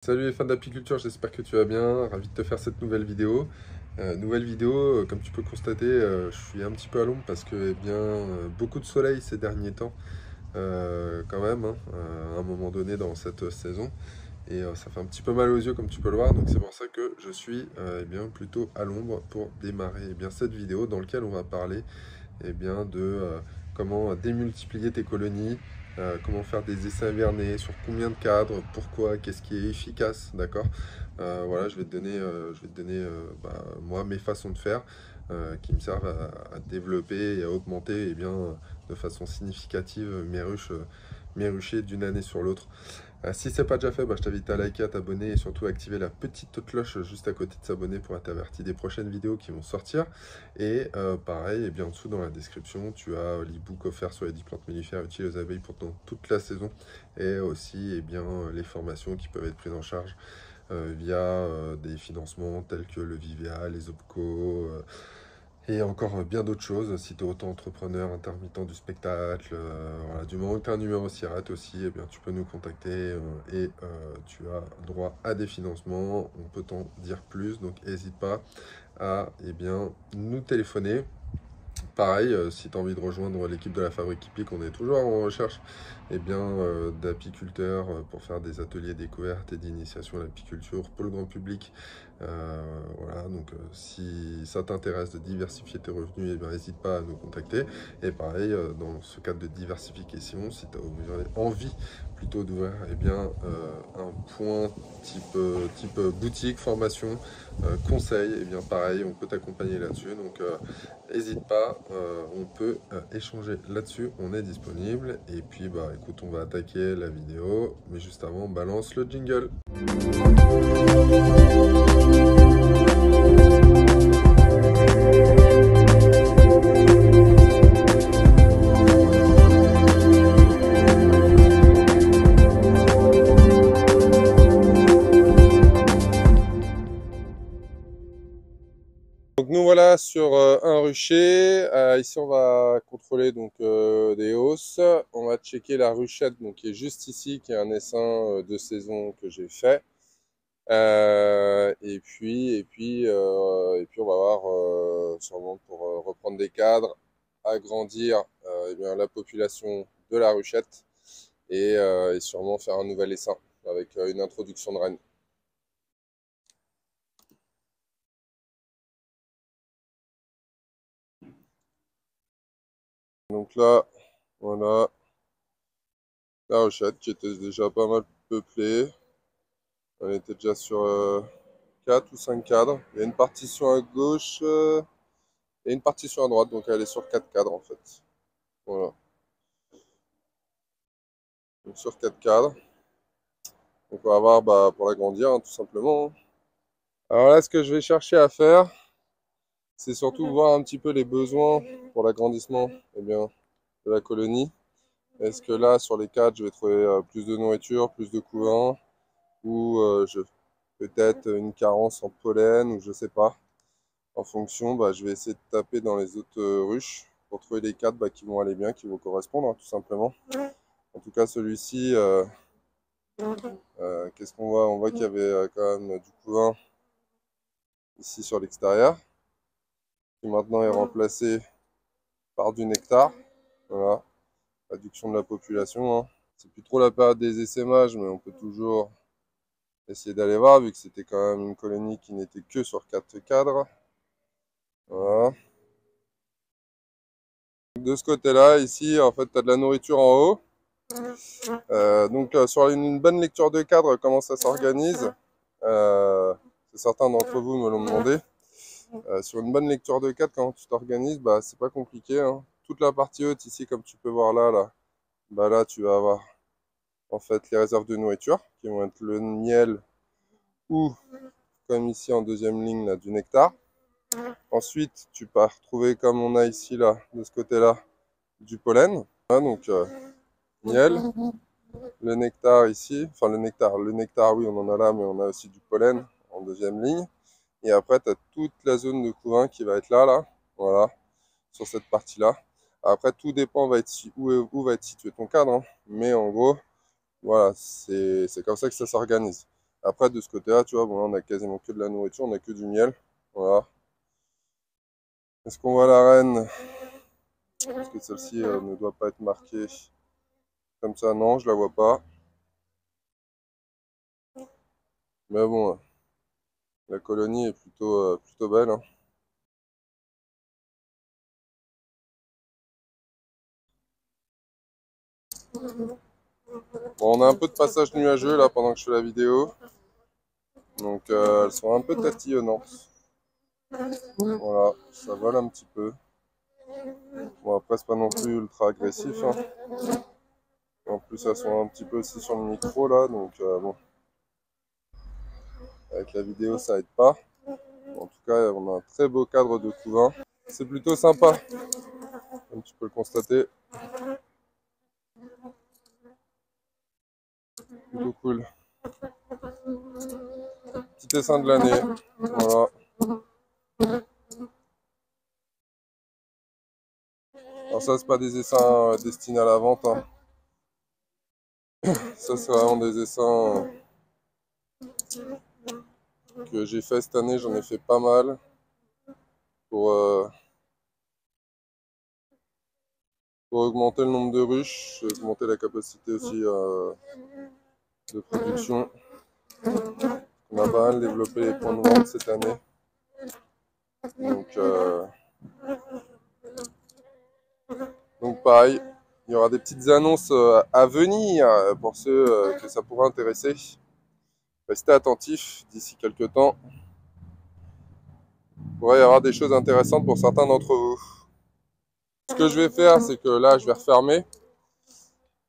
Salut les fans d'apiculture, j'espère que tu vas bien, ravi de te faire cette nouvelle vidéo. Comme tu peux constater, je suis un petit peu à l'ombre parce que beaucoup de soleil ces derniers temps, quand même, hein, à un moment donné dans cette saison. Ça fait un petit peu mal aux yeux comme tu peux le voir, donc c'est pour ça que je suis plutôt à l'ombre pour démarrer cette vidéo dans laquelle on va parler de comment démultiplier tes colonies, comment faire des essais invernés, sur combien de cadres, pourquoi, qu'est-ce qui est efficace, d'accord. Voilà, je vais te donner moi mes façons de faire qui me servent à développer et à augmenter de façon significative mes ruchers d'une année sur l'autre. Si c'est pas déjà fait, je t'invite à liker, à t'abonner et surtout à activer la petite cloche juste à côté de s'abonner pour être averti des prochaines vidéos qui vont sortir. Pareil, et bien en dessous dans la description, tu as l'ebook offert sur les 10 plantes mellifères utiles aux abeilles pendant toute la saison et aussi les formations qui peuvent être prises en charge via des financements tels que le Vivea, les OPCO, et encore bien d'autres choses, si tu es auto-entrepreneur, intermittent du spectacle, voilà, du moment que tu as un numéro SIRET aussi, tu peux nous contacter tu as droit à des financements, on peut t'en dire plus, donc n'hésite pas à nous téléphoner. Pareil, si tu as envie de rejoindre l'équipe de la Fabrique Hippique, on est toujours en recherche d'apiculteurs pour faire des ateliers découvertes et d'initiation à l'apiculture pour le grand public. Voilà, donc si ça t'intéresse de diversifier tes revenus, n'hésite pas à nous contacter. Et pareil, dans ce cadre de diversification, si tu as envie plutôt d'ouvrir un point type boutique, formation, conseil, pareil, on peut t'accompagner là-dessus. Donc n'hésite pas, on peut échanger là-dessus, on est disponible. Et puis écoute, on va attaquer la vidéo, mais juste avant, on balance le jingle. Donc nous voilà sur un rucher. Ici on va contrôler des hausses. On va checker la ruchette qui est juste ici, qui est un essaim de saison que j'ai fait. On va voir sûrement pour reprendre des cadres, agrandir la population de la ruchette et sûrement faire un nouvel essaim avec une introduction de reine. Donc là, voilà la ruchette qui était déjà pas mal peuplée. On était déjà sur 4 ou 5 cadres. Il y a une partition à gauche et une partition à droite, donc elle est sur 4 cadres en fait. Voilà. Donc sur 4 cadres. Donc on va voir pour l'agrandir, tout simplement. Alors là, ce que je vais chercher à faire, c'est surtout voir un petit peu les besoins pour l'agrandissement de la colonie. Est-ce que là, sur les 4, je vais trouver plus de nourriture, plus de couvain, ou peut-être une carence en pollen, ou je sais pas. En fonction, je vais essayer de taper dans les autres ruches pour trouver les 4 qui vont aller bien, qui vont correspondre, tout simplement. En tout cas, celui-ci, qu'est-ce qu'on voit? On voit qu'il y avait quand même du couvain ici sur l'extérieur, qui maintenant est remplacé par du nectar. Voilà, réduction de la population. Hein. C'est plus trop la période des essaimages, mais on peut toujours essayer d'aller voir, vu que c'était quand même une colonie qui n'était que sur 4 cadres. Voilà. De ce côté-là, ici, en fait, tu as de la nourriture en haut. Sur une bonne lecture de cadre, comment ça s'organise, certains d'entre vous me l'ont demandé. Sur une bonne lecture de cadre, quand tu t'organises, c'est pas compliqué. Hein. Toute la partie haute ici, comme tu peux voir là, tu vas avoir en fait les réserves de nourriture qui vont être le miel ou, comme ici en deuxième ligne, là, du nectar. Ensuite, tu peux retrouver, comme on a ici là, de ce côté-là, du pollen. Voilà, miel. Le nectar ici, enfin le nectar oui on en a là, mais on a aussi du pollen en deuxième ligne. Et après tu as toute la zone de couvain qui va être là, voilà, sur cette partie-là. Après tout dépend où va être situé ton cadre, hein. Mais en gros, voilà, c'est comme ça que ça s'organise. Après, de ce côté-là, tu vois, bon, là, on a quasiment que de la nourriture, on a que du miel. Voilà. Est-ce qu'on voit la reine? Parce que celle-ci ne doit pas être marquée comme ça. Non, je la vois pas. Mais bon, la colonie est plutôt belle, hein. Bon, on a un peu de passage nuageux là pendant que je fais la vidéo. Donc elles sont un peu tatillonnantes. Voilà, ça vole un petit peu. Bon, après, c'est pas non plus ultra agressif, hein. En plus, elles sont un petit peu aussi sur le micro là, donc bon, avec la vidéo ça aide pas. En tout cas, on a un très beau cadre de couvain. C'est plutôt sympa, comme tu peux le constater. Plutôt cool. Petit essaim de l'année. Voilà. Alors ça, c'est pas des essaims destinés à la vente, hein. Ça, c'est vraiment des essaims que j'ai fait cette année. J'en ai fait pas mal pour augmenter le nombre de ruches, augmenter la capacité aussi de production. On a pas mal développé les points de vente cette année. Donc pareil, il y aura des petites annonces à venir pour ceux que ça pourrait intéresser. Restez attentifs d'ici quelques temps. Il pourrait y avoir des choses intéressantes pour certains d'entre vous. Ce que je vais faire, c'est que là, je vais refermer.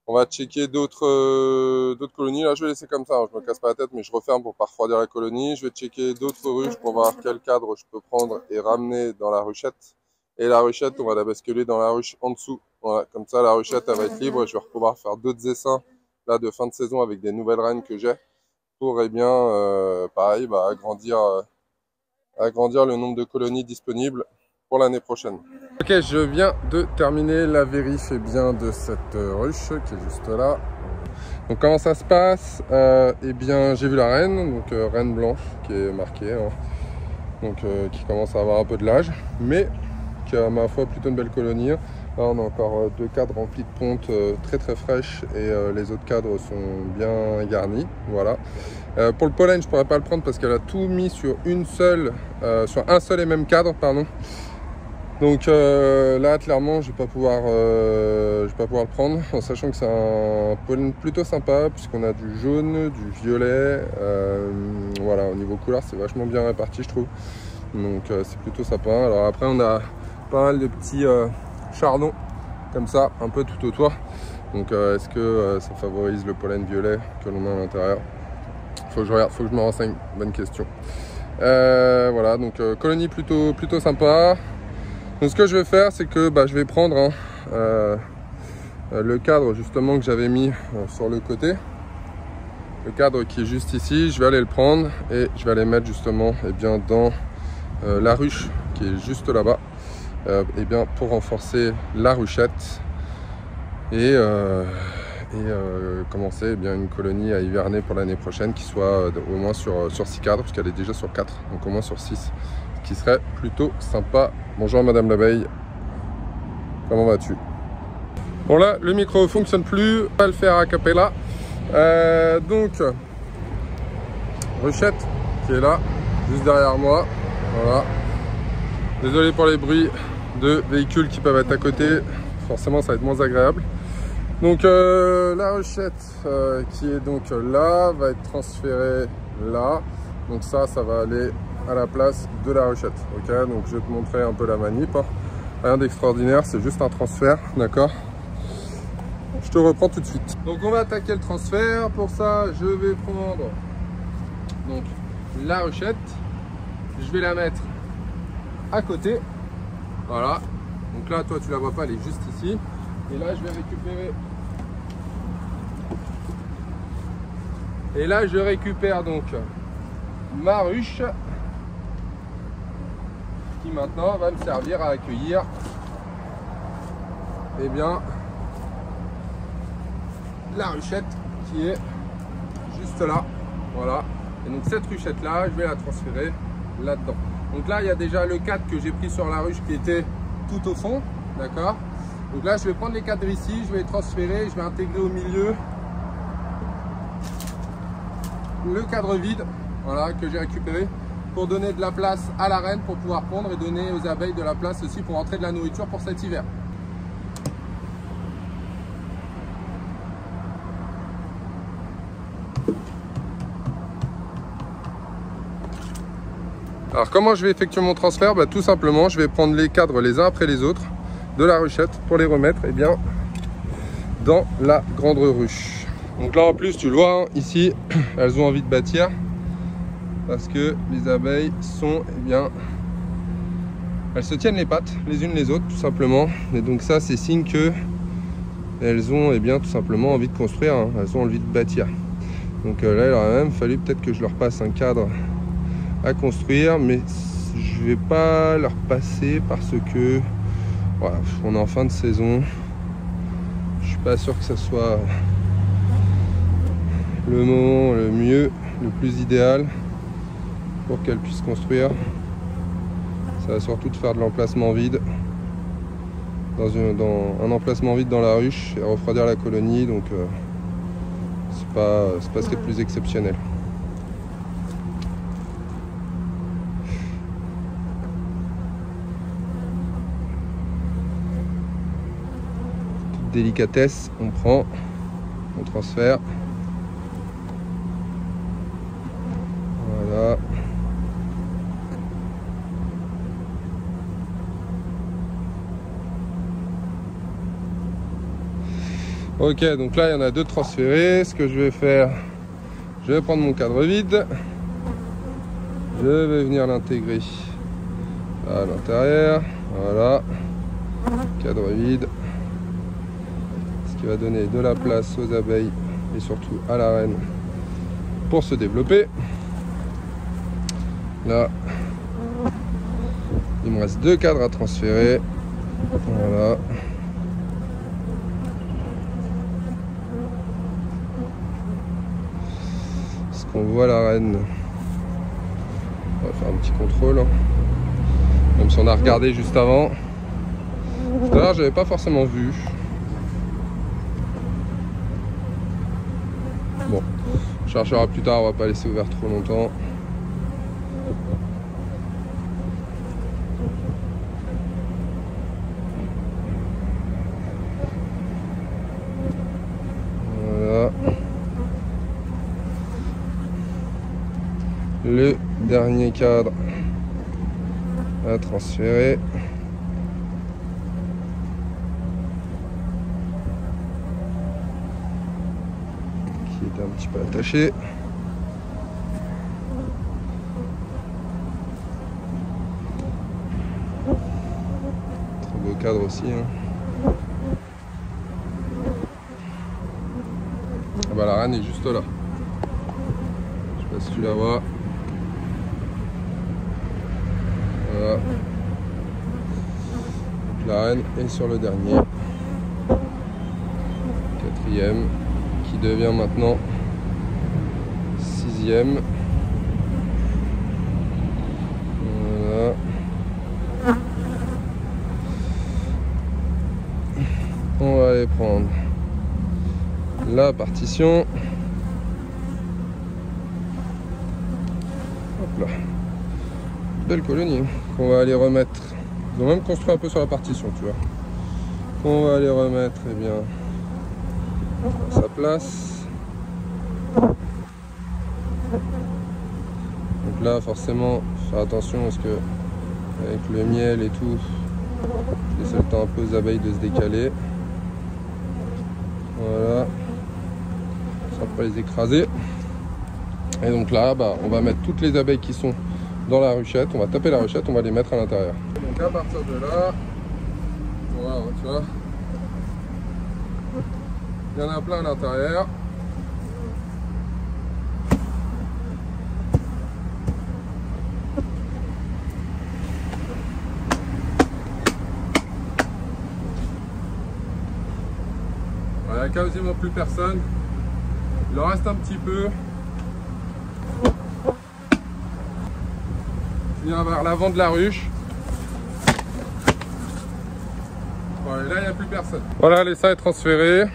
On va checker d'autres colonies. Là, je vais laisser comme ça, hein. Je me casse pas la tête, mais je referme pour pas refroidir la colonie. Je vais checker d'autres ruches pour voir quel cadre je peux prendre et ramener dans la ruchette. Et la ruchette, on va la basculer dans la ruche en dessous. Voilà, comme ça, la ruchette, elle va être libre. Je vais pouvoir faire d'autres essaims là de fin de saison avec des nouvelles reines que j'ai pour, eh bien, pareil, bah, agrandir le nombre de colonies disponibles pour l'année prochaine. Ok, je viens de terminer la vérif bien de cette ruche qui est juste là. Donc comment ça se passe? Eh bien, j'ai vu la reine, donc reine blanche qui est marquée, hein. Donc qui commence à avoir un peu de l'âge, mais qui a ma foi plutôt une belle colonie. Là, on a encore deux cadres remplis de pontes très très fraîches et les autres cadres sont bien garnis. Voilà. Pour le pollen, je pourrais pas le prendre parce qu'elle a tout mis sur sur un seul et même cadre, pardon. Donc là, clairement, je vais pas pouvoir le prendre, en sachant que c'est un pollen plutôt sympa puisqu'on a du jaune, du violet. Voilà, au niveau couleur, c'est vachement bien réparti, je trouve. Donc c'est plutôt sympa. Alors après, on a pas mal de petits chardons comme ça, un peu tout autour. Donc est-ce que ça favorise le pollen violet que l'on a à l'intérieur? Faut que je regarde, faut que je me renseigne. Bonne question. Voilà, donc colonie plutôt sympa. Donc ce que je vais faire, c'est que je vais prendre le cadre justement que j'avais mis sur le côté. Le cadre qui est juste ici, je vais aller le prendre et je vais aller mettre justement bien, dans la ruche qui est juste là-bas. Bien, pour renforcer la ruchette et commencer bien une colonie à hiverner pour l'année prochaine qui soit au moins sur 6 cadres, puisqu'elle est déjà sur 4, donc au moins sur 6, ce qui serait plutôt sympa. Bonjour Madame l'abeille, comment vas-tu? Bon là, le micro fonctionne plus, on va le faire a cappella. Donc, ruchette qui est là, juste derrière moi, voilà. Désolé pour les bruits de véhicules qui peuvent être à côté, forcément ça va être moins agréable. Donc la ruchette qui est donc là va être transférée là, donc ça va aller à la place de la ruchette. Ok, donc je vais te montrer un peu la manip, hein. Rien d'extraordinaire, c'est juste un transfert, d'accord? Je te reprends tout de suite. Donc on va attaquer le transfert. Pour ça, je vais prendre donc la ruchette, je vais la mettre à côté, voilà. Donc là, toi tu la vois pas, elle est juste ici. Et là, je vais récupérer. Et là, je récupère donc ma ruche qui maintenant va me servir à accueillir bien la ruchette qui est juste là. Voilà. Et donc cette ruchette là, je vais la transférer là-dedans. Donc là, il y a déjà le cadre que j'ai pris sur la ruche qui était tout au fond, d'accord? Donc là, je vais prendre les cadres ici, je vais les transférer, je vais intégrer au milieu le cadre vide, voilà, que j'ai récupéré pour donner de la place à la reine pour pouvoir pondre et donner aux abeilles de la place aussi pour entrer de la nourriture pour cet hiver. Alors comment je vais effectuer mon transfert? Tout simplement, je vais prendre les cadres les uns après les autres de la ruchette pour les remettre bien dans la grande ruche. Donc là en plus tu le vois, hein, ici elles ont envie de bâtir parce que les abeilles sont elles se tiennent les pattes les unes les autres tout simplement. Et donc ça c'est signe que elles ont tout simplement envie de construire, hein, elles ont envie de bâtir. Donc là il aurait même fallu peut-être que je leur passe un cadre à construire, mais je vais pas leur passer parce que voilà, on est en fin de saison. Je suis pas sûr que ça soit le moment le mieux, le plus idéal pour qu'elles puissent construire. Ça va surtout de faire de l'emplacement vide dans un emplacement vide dans la ruche et refroidir la colonie, donc c'est pas ce qu'il y a de plus exceptionnel. Délicatesse, on prend, on transfère. Voilà. Ok, donc là il y en a deux transférés. Ce que je vais faire, je vais prendre mon cadre vide. Je vais venir l'intégrer à l'intérieur. Voilà. Cadre vide. Qui va donner de la place aux abeilles et surtout à la reine pour se développer. Là, il me reste deux cadres à transférer. Voilà. Est-ce qu'on voit la reine? On va faire un petit contrôle. Même si on a regardé juste avant. Tout à l'heure, j'avais pas forcément vu. Bon, on cherchera plus tard, on va pas laisser ouvert trop longtemps. Voilà. Le dernier cadre à transférer. Un petit peu attaché. Très beau cadre aussi. Hein. Ah bah, la reine est juste là. Je sais pas si tu la vois. Voilà. Donc, la reine est sur le dernier. Quatrième. Qui devient maintenant sixième. Voilà. On va aller prendre la partition. Hop là. Belle colonie qu'on va aller remettre. Ils ont même construit un peu sur la partition, tu vois. Qu'on va aller remettre, à sa place. Donc là forcément faire attention parce que avec le miel et tout, je laisse le temps un peu aux abeilles de se décaler. Voilà, ça va les écraser. Et donc là on va mettre toutes les abeilles qui sont dans la ruchette, on va taper la ruchette, on va les mettre à l'intérieur. Donc à partir de là, voilà, tu vois, il y en a plein à l'intérieur. Il n'y a quasiment plus personne. Il en reste un petit peu. vient vers l'avant de la ruche. Voilà, et là, il n'y a plus personne. Voilà, l'essaim est transféré.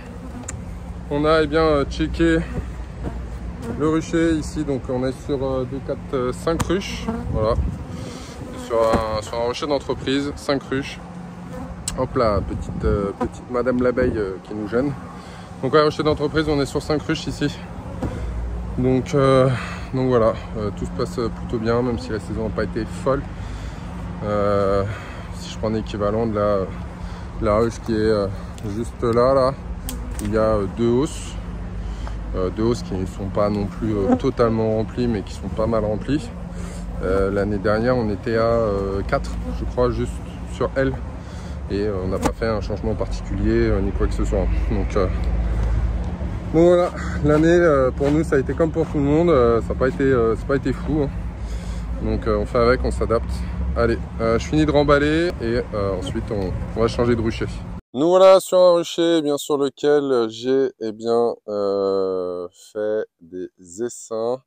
On a checké le rucher ici. Donc, on est sur 2, 4, 5 ruches. Voilà. Sur un rucher d'entreprise, 5 ruches. Hop là, petite Madame l'abeille qui nous gêne. Donc, un rucher d'entreprise, on est sur 5 ruches ici. Donc voilà, tout se passe plutôt bien, même si la saison n'a pas été folle. Si je prends l'équivalent de la ruche qui est juste là, il y a 2 hausses. 2 hausses qui ne sont pas non plus totalement remplies, mais qui sont pas mal remplies. L'année dernière, on était à 4, je crois, juste sur elle. Et on n'a pas fait un changement particulier ni quoi que ce soit. Donc voilà, l'année pour nous ça a été comme pour tout le monde, ça n'a pas été fou. Hein. Donc on fait avec, on s'adapte. Allez, je finis de remballer et ensuite on va changer de rucher. Nous voilà sur un rucher sur lequel j'ai fait des essaims.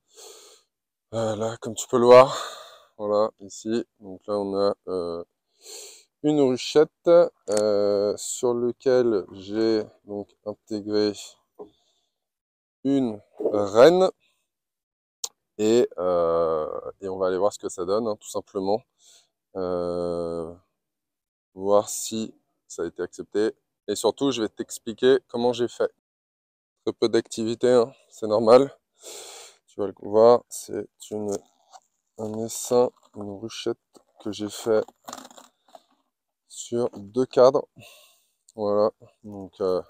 Là, comme tu peux le voir, voilà, ici. Donc là on a une ruchette sur lequel j'ai donc intégré une reine et on va aller voir ce que ça donne, hein, tout simplement. Voir si ça a été accepté. Et surtout, je vais t'expliquer comment j'ai fait. Très peu d'activité, hein, c'est normal. Tu vas le voir, c'est un essaim, une ruchette que j'ai fait sur 2 cadres. Voilà, donc il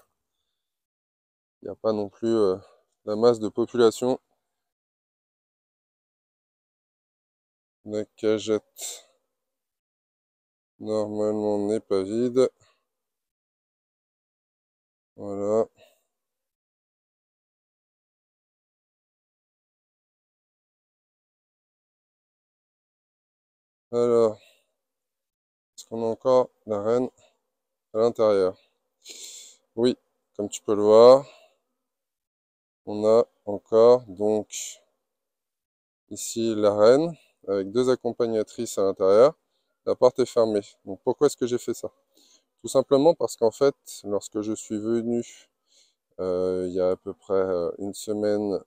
n'y a pas non plus la masse de population. La cagette normalement n'est pas vide. Voilà. Alors, est-ce qu'on a encore la reine à l'intérieur? Oui, comme tu peux le voir, on a encore donc ici la reine avec 2 accompagnatrices à l'intérieur. La porte est fermée. Donc pourquoi est-ce que j'ai fait ça? Tout simplement parce qu'en fait, lorsque je suis venu il y a à peu près 1 semaine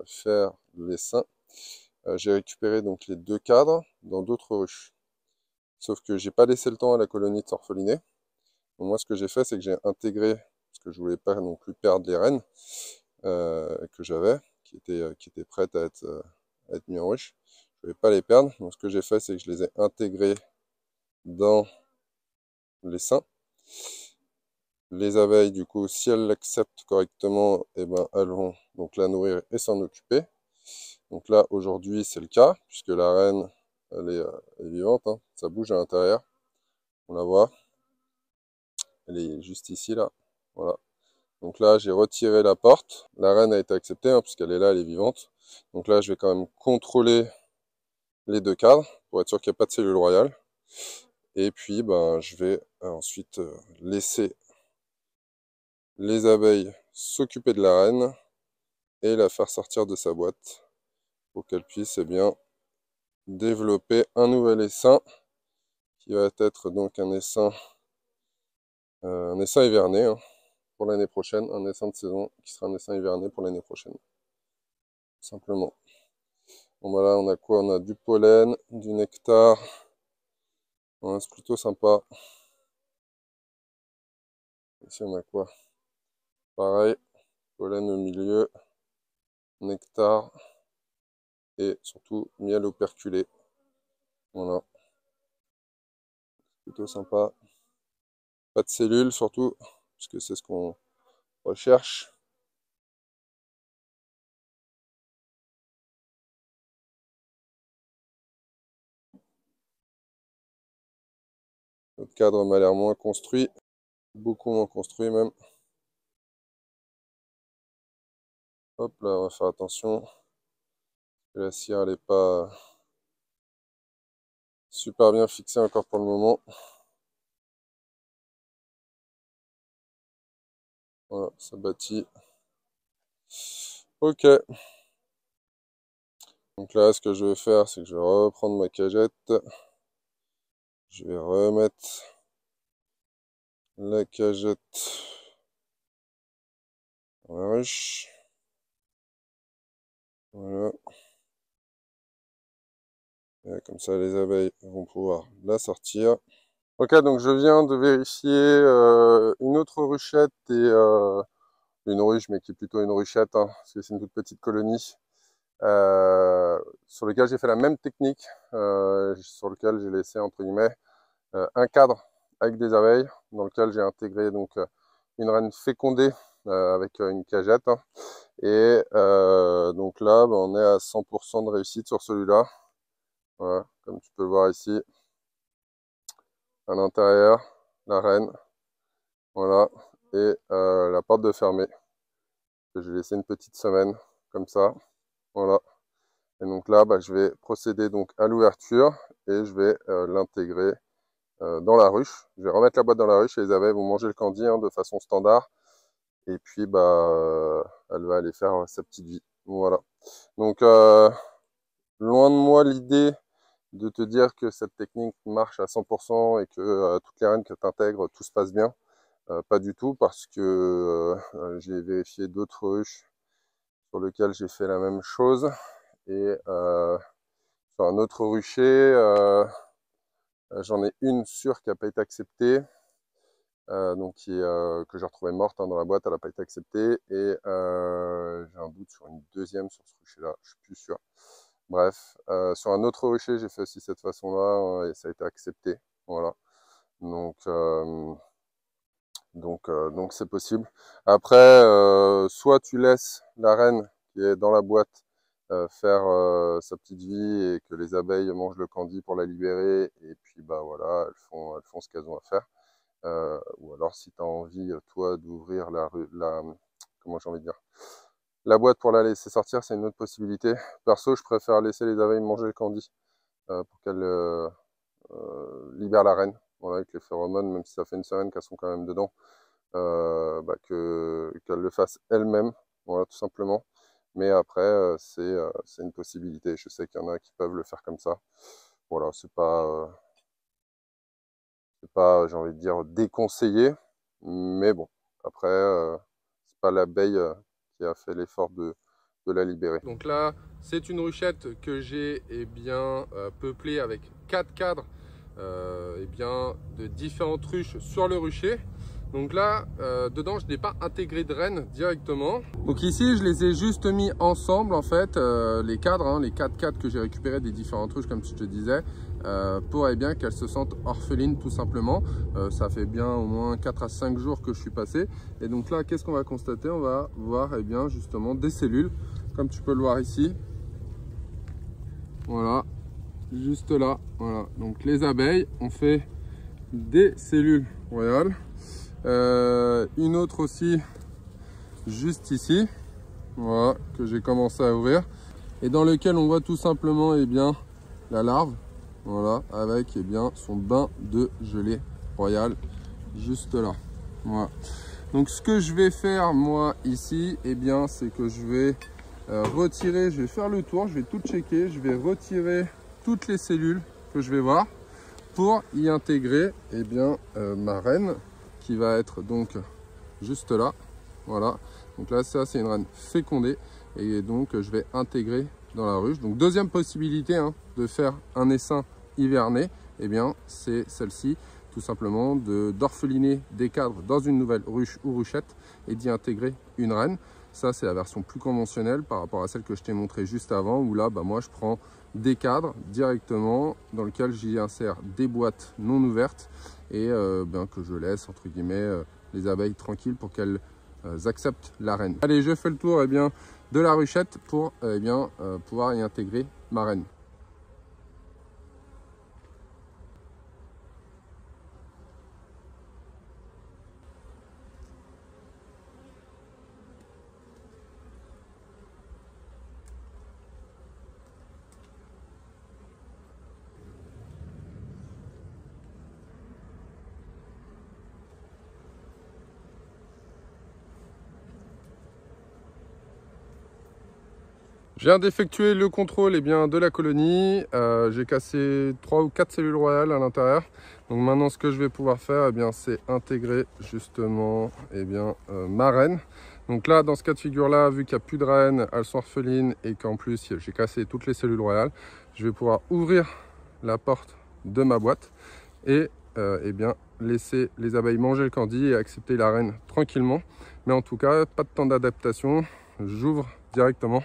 faire l'essaim, j'ai récupéré donc les 2 cadres dans d'autres ruches. Sauf que j'ai pas laissé le temps à la colonie de s'orpheliner. Donc moi, ce que j'ai fait, c'est que j'ai intégré, parce que je voulais pas non plus perdre les reines que j'avais, qui étaient prêtes à être mis en ruche. Je voulais pas les perdre. Donc ce que j'ai fait, c'est que je les ai intégrées dans l'essaim. Les abeilles, du coup, si elles l'acceptent correctement, elles vont donc la nourrir et s'en occuper. Donc là, aujourd'hui, c'est le cas, puisque la reine, elle est vivante, hein. Ça bouge à l'intérieur. On la voit. Elle est juste ici, là. Voilà. Donc là, j'ai retiré la porte. La reine a été acceptée, hein, puisqu'elle est là, elle est vivante. Donc là, je vais quand même contrôler les 2 cadres, pour être sûr qu'il n'y a pas de cellule royale. Et puis, je vais ensuite laisser les abeilles s'occuper de la reine et la faire sortir de sa boîte pour qu'elle puisse développer un nouvel essaim qui va être donc un essaim hiverné, hein, pour l'année prochaine, un essaim de saison qui sera un essaim hiverné pour l'année prochaine, tout simplement. Bon là on a quoi? On a du pollen, du nectar, ouais, c'est plutôt sympa. Ici on a quoi? Pareil, pollen au milieu, nectar et surtout miel operculé. Voilà, plutôt sympa. Pas de cellules surtout, puisque c'est ce qu'on recherche. Notre cadre m'a l'air moins construit, beaucoup moins construit même. Hop là, on va faire attention. La cire, elle n'est pas super bien fixée encore pour le moment. Voilà, ça bâtit. Ok. Donc là, ce que je vais faire, c'est que je vais reprendre ma cagette. Je vais remettre la cagette dans la ruche. Voilà. Et comme ça, les abeilles vont pouvoir la sortir. Ok, donc je viens de vérifier une autre ruchette et une ruche, mais qui est plutôt une ruchette, hein, parce que c'est une toute petite colonie, sur lequel j'ai fait la même technique, sur lequel j'ai laissé entre guillemets un cadre avec des abeilles, dans lequel j'ai intégré donc une reine fécondée avec une cagette, hein, et donc là, bah, on est à 100% de réussite sur celui-là. Voilà, comme tu peux le voir ici, à l'intérieur, la reine, voilà, et la porte de fermée, que j'ai laissé une petite semaine, comme ça, voilà. Et donc là, bah, je vais procéder donc à l'ouverture, et je vais l'intégrer dans la ruche. Je vais remettre la boîte dans la ruche, et les abeilles vont manger le candy, hein, de façon standard, et puis bah, elle va aller faire sa petite vie, voilà. Donc, loin de moi l'idée de te dire que cette technique marche à 100% et que toutes les reines que tu intègres, tout se passe bien. Pas du tout, parce que j'ai vérifié d'autres ruches sur lesquelles j'ai fait la même chose. Et sur un autre rucher, j'en ai une sûre qui n'a pas été acceptée, donc que j'ai retrouvée morte, hein, dans la boîte, elle n'a pas été acceptée. Et j'ai un doute sur une deuxième sur ce rucher-là, je suis plus sûr. Bref, sur un autre rucher, j'ai fait aussi cette façon-là, et ça a été accepté. Voilà. Donc c'est possible. Après, soit tu laisses la reine qui est dans la boîte faire sa petite vie et que les abeilles mangent le candy pour la libérer, et puis bah voilà, elles font ce qu'elles ont à faire. Ou alors si tu as envie, toi, d'ouvrir comment j'ai envie de dire, la boîte pour la laisser sortir, c'est une autre possibilité. Perso, je préfère laisser les abeilles manger le candy pour qu'elles libèrent la reine, voilà, avec les phéromones, même si ça fait une semaine qu'elles sont quand même dedans. Bah, qu'elle le fasse elle-même, voilà, tout simplement. Mais après, c'est une possibilité. Je sais qu'il y en a qui peuvent le faire comme ça. Voilà, c'est pas, j'ai envie de dire, déconseillé. Mais bon, après, c'est pas l'abeille qui a fait l'effort de la libérer. Donc là, c'est une ruchette que j'ai bien peuplée avec 4 cadres bien, de différentes ruches sur le rucher. Donc là, dedans, je n'ai pas intégré de reine directement. Donc ici, je les ai juste mis ensemble, en fait, les cadres, hein, les 4 cadres que j'ai récupérés des différentes ruches, comme je te disais, pour bien qu'elles se sentent orphelines, tout simplement. Ça fait bien au moins 4 à 5 jours que je suis passé. Et donc là, qu'est-ce qu'on va constater? On va voir, bien, justement, des cellules, comme tu peux le voir ici. Voilà, juste là. Voilà, donc les abeilles ont fait des cellules royales. Une autre aussi juste ici, voilà, que j'ai commencé à ouvrir, et dans lequel on voit tout simplement bien, la larve, voilà, avec bien, son bain de gelée royale juste là. Voilà. Donc ce que je vais faire moi ici, bien, c'est que je vais retirer, je vais faire le tour, je vais tout checker, je vais retirer toutes les cellules que je vais voir pour y intégrer bien, ma reine, qui va être donc juste là. Voilà, donc là ça c'est une reine fécondée, et donc je vais intégrer dans la ruche. Donc deuxième possibilité, hein, de faire un essaim hiverné, bien c'est celle-ci, tout simplement d'orpheliner des cadres dans une nouvelle ruche ou ruchette et d'y intégrer une reine. Ça c'est la version plus conventionnelle par rapport à celle que je t'ai montré juste avant, où là bah, moi je prends des cadres directement dans lequel j'y insère des boîtes non ouvertes, et bien, que je laisse entre guillemets les abeilles tranquilles pour qu'elles acceptent la reine. Allez, je fais le tour bien, de la ruchette pour bien, pouvoir y intégrer ma reine. Je viens d'effectuer le contrôle de la colonie. J'ai cassé 3 ou 4 cellules royales à l'intérieur. Donc maintenant, ce que je vais pouvoir faire, c'est intégrer justement ma reine. Donc là, dans ce cas de figure-là, vu qu'il n'y a plus de reine, elles sont orphelines et qu'en plus, j'ai cassé toutes les cellules royales, je vais pouvoir ouvrir la porte de ma boîte et laisser les abeilles manger le candy et accepter la reine tranquillement. Mais en tout cas, pas de temps d'adaptation. J'ouvre directement.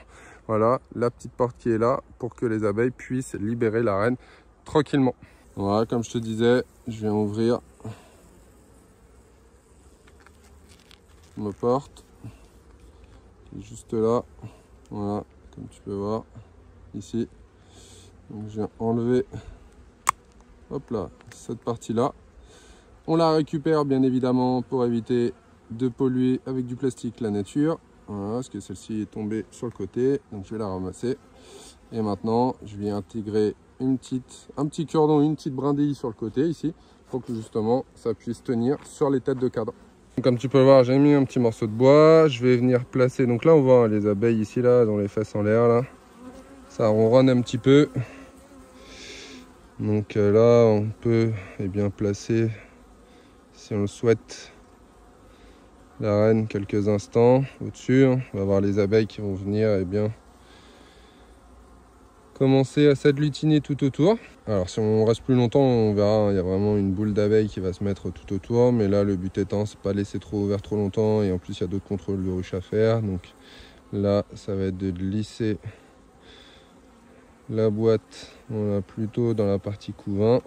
Voilà, la petite porte qui est là pour que les abeilles puissent libérer la reine tranquillement. Voilà, comme je te disais, je viens ouvrir ma porte qui est juste là. Voilà, comme tu peux voir ici. Donc je viens enlever, hop là, cette partie-là. On la récupère bien évidemment pour éviter de polluer avec du plastique la nature. Voilà, parce que celle-ci est tombée sur le côté, donc je vais la ramasser. Et maintenant, je vais intégrer un petit cordon, une petite brindille sur le côté ici, pour que justement ça puisse tenir sur les têtes de cadre. Donc, comme tu peux voir, j'ai mis un petit morceau de bois. Je vais venir placer. Donc là, on voit les abeilles ici, là, dans les fesses en l'air, là. Ça ronronne un petit peu. Donc là, on peut placer, si on le souhaite, la reine quelques instants au-dessus. On va voir les abeilles qui vont venir commencer à s'agglutiner tout autour. Alors si on reste plus longtemps, on verra, il y a vraiment une boule d'abeilles qui va se mettre tout autour. Mais là, le but étant, c'est pas laisser trop ouvert trop longtemps. Et en plus, il y a d'autres contrôles de ruche à faire. Donc là, ça va être de lisser la boîte plutôt dans la partie couvain.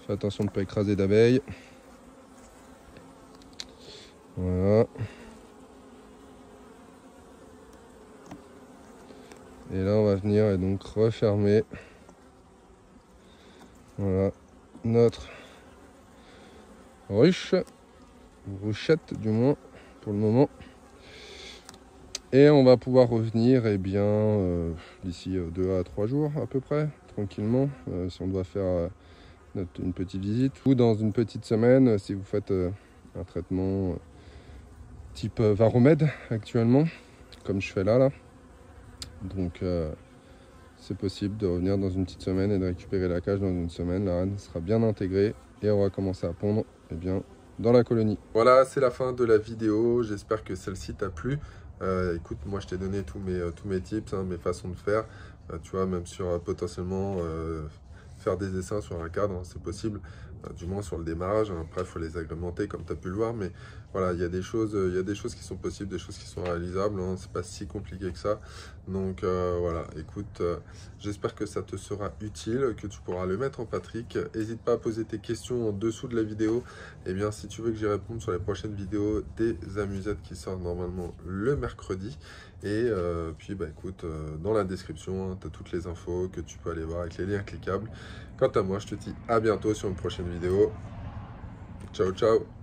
Fais attention de ne pas écraser d'abeilles. Voilà. Et là, on va venir et donc refermer notre ruchette du moins pour le moment. Et on va pouvoir revenir d'ici 2 à 3 jours à peu près, tranquillement, si on doit faire une petite visite. Ou dans une petite semaine, si vous faites un traitement type varomède actuellement, comme je fais là. Donc c'est possible de revenir dans une petite semaine et de récupérer la cage dans une semaine. La reine sera bien intégrée et on va commencer à pondre dans la colonie. Voilà, c'est la fin de la vidéo. J'espère que celle-ci t'a plu. Écoute, moi je t'ai donné tous mes tips, mes façons de faire. Tu vois, même sur potentiellement faire des essais sur un cadre, c'est possible. Du moins sur le démarrage. Après, il faut les agrémenter comme tu as pu le voir. Mais voilà, il y a des choses qui sont possibles, des choses qui sont réalisables. C'est pas si compliqué que ça. Donc voilà, écoute, j'espère que ça te sera utile, que tu pourras le mettre en pratique. N'hésite pas à poser tes questions en dessous de la vidéo. Si tu veux que j'y réponde sur les prochaines vidéos des amusettes qui sortent normalement le mercredi. Et écoute, dans la description, tu as toutes les infos que tu peux aller voir avec les liens cliquables. Quant à moi, je te dis à bientôt sur une prochaine vidéo. Ciao, ciao!